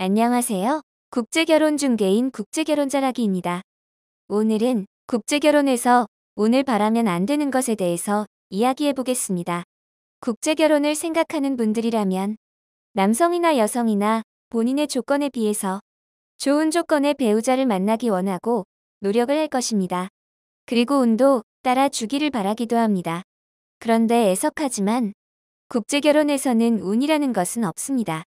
안녕하세요. 국제결혼 중개인 국제결혼자라기입니다. 오늘은 국제결혼에서 오늘 바라면 안 되는 것에 대해서 이야기해 보겠습니다. 국제결혼을 생각하는 분들이라면 남성이나 여성이나 본인의 조건에 비해서 좋은 조건의 배우자를 만나기 원하고 노력을 할 것입니다. 그리고 운도 따라 주기를 바라기도 합니다. 그런데 애석하지만 국제결혼에서는 운이라는 것은 없습니다.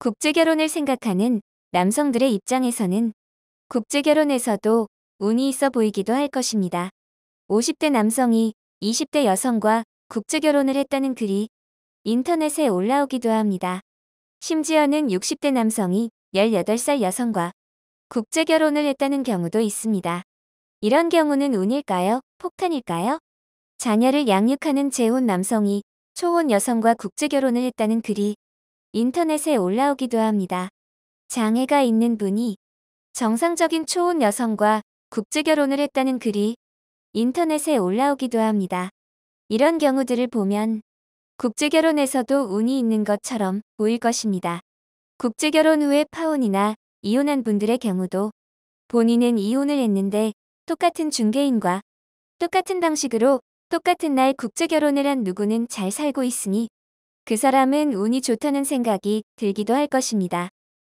국제결혼을 생각하는 남성들의 입장에서는 국제결혼에서도 운이 있어 보이기도 할 것입니다. 50대 남성이 20대 여성과 국제결혼을 했다는 글이 인터넷에 올라오기도 합니다. 심지어는 60대 남성이 18살 여성과 국제결혼을 했다는 경우도 있습니다. 이런 경우는 운일까요? 폭탄일까요? 자녀를 양육하는 재혼 남성이 초혼 여성과 국제결혼을 했다는 글이 인터넷에 올라오기도 합니다. 장애가 있는 분이 정상적인 초혼 여성과 국제결혼을 했다는 글이 인터넷에 올라오기도 합니다. 이런 경우들을 보면 국제결혼에서도 운이 있는 것처럼 보일 것입니다. 국제결혼 후에 파혼이나 이혼한 분들의 경우도 본인은 이혼을 했는데 똑같은 중개인과 똑같은 방식으로 똑같은 날 국제결혼을 한 누구는 잘 살고 있으니 그 사람은 운이 좋다는 생각이 들기도 할 것입니다.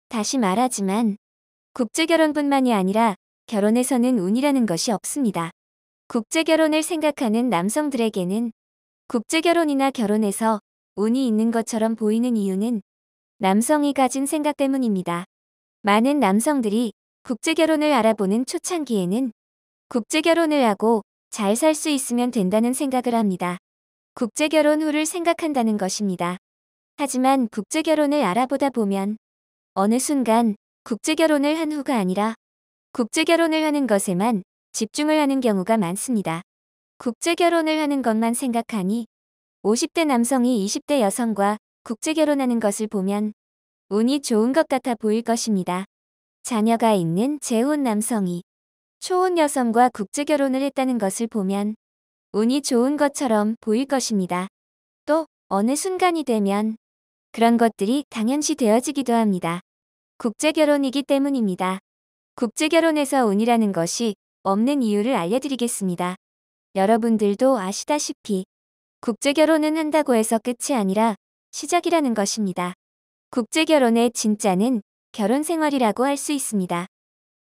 다시 말하지만 국제결혼뿐만이 아니라 결혼에서는 운이라는 것이 없습니다. 국제결혼을 생각하는 남성들에게는 국제결혼이나 결혼에서 운이 있는 것처럼 보이는 이유는 남성이 가진 생각 때문입니다. 많은 남성들이 국제결혼을 알아보는 초창기에는 국제결혼을 하고 잘 살 수 있으면 된다는 생각을 합니다. 국제결혼 후를 생각한다는 것입니다. 하지만 국제결혼을 알아보다 보면 어느 순간 국제결혼을 한 후가 아니라 국제결혼을 하는 것에만 집중을 하는 경우가 많습니다. 국제결혼을 하는 것만 생각하니 50대 남성이 20대 여성과 국제결혼하는 것을 보면 운이 좋은 것 같아 보일 것입니다. 자녀가 있는 재혼 남성이 초혼 여성과 국제결혼을 했다는 것을 보면 운이 좋은 것처럼 보일 것입니다. 또 어느 순간이 되면 그런 것들이 당연시 되어지기도 합니다. 국제결혼이기 때문입니다. 국제결혼에서 운이라는 것이 없는 이유를 알려드리겠습니다. 여러분들도 아시다시피 국제결혼은 한다고 해서 끝이 아니라 시작이라는 것입니다. 국제결혼의 진짜는 결혼생활이라고 할 수 있습니다.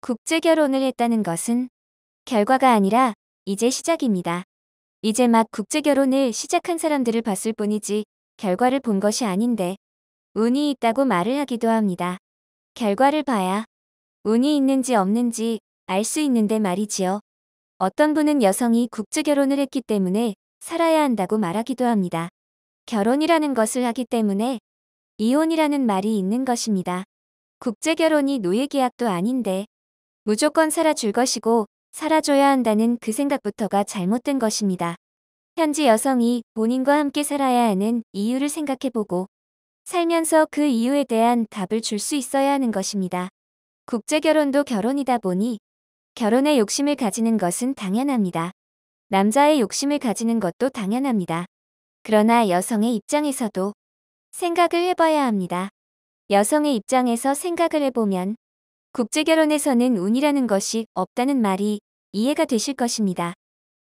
국제결혼을 했다는 것은 결과가 아니라 이제 시작입니다. 이제 막 국제결혼을 시작한 사람들을 봤을 뿐이지 결과를 본 것이 아닌데 운이 있다고 말을 하기도 합니다. 결과를 봐야 운이 있는지 없는지 알 수 있는데 말이지요. 어떤 분은 여성이 국제결혼을 했기 때문에 살아야 한다고 말하기도 합니다. 결혼이라는 것을 하기 때문에 이혼이라는 말이 있는 것입니다. 국제결혼이 노예계약도 아닌데 무조건 살아줄 것이고 살아줘야 한다는 그 생각부터가 잘못된 것입니다. 현지 여성이 본인과 함께 살아야 하는 이유를 생각해보고 살면서 그 이유에 대한 답을 줄 수 있어야 하는 것입니다. 국제결혼도 결혼이다 보니 결혼에 욕심을 가지는 것은 당연합니다. 남자의 욕심을 가지는 것도 당연합니다. 그러나 여성의 입장에서도 생각을 해봐야 합니다. 여성의 입장에서 생각을 해보면 국제결혼에서는 운이라는 것이 없다는 말이 이해가 되실 것입니다.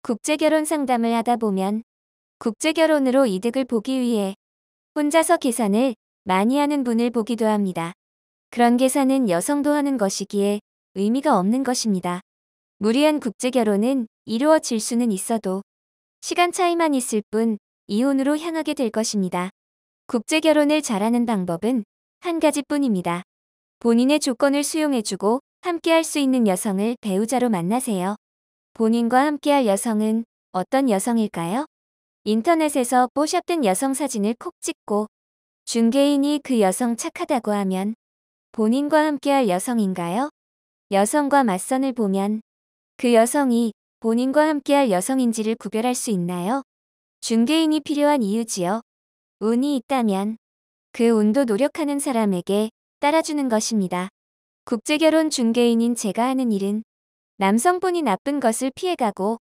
국제결혼 상담을 하다 보면 국제결혼으로 이득을 보기 위해 혼자서 계산을 많이 하는 분을 보기도 합니다. 그런 계산은 여성도 하는 것이기에 의미가 없는 것입니다. 무리한 국제결혼은 이루어질 수는 있어도 시간 차이만 있을 뿐 이혼으로 향하게 될 것입니다. 국제결혼을 잘하는 방법은 한 가지뿐입니다. 본인의 조건을 수용해주고 함께할 수 있는 여성을 배우자로 만나세요. 본인과 함께할 여성은 어떤 여성일까요? 인터넷에서 뽀샵된 여성 사진을 콕 찍고 중개인이 그 여성 착하다고 하면 본인과 함께할 여성인가요? 여성과 맞선을 보면 그 여성이 본인과 함께할 여성인지를 구별할 수 있나요? 중개인이 필요한 이유지요. 운이 있다면 그 운도 노력하는 사람에게 따라주는 것입니다. 국제결혼 중개인인 제가 하는 일은 남성분이 나쁜 것을 피해가고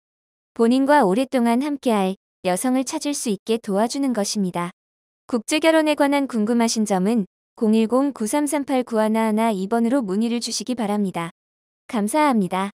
본인과 오랫동안 함께할 여성을 찾을 수 있게 도와주는 것입니다. 국제결혼에 관한 궁금하신 점은 010-9338-9111 2번으로 문의를 주시기 바랍니다. 감사합니다.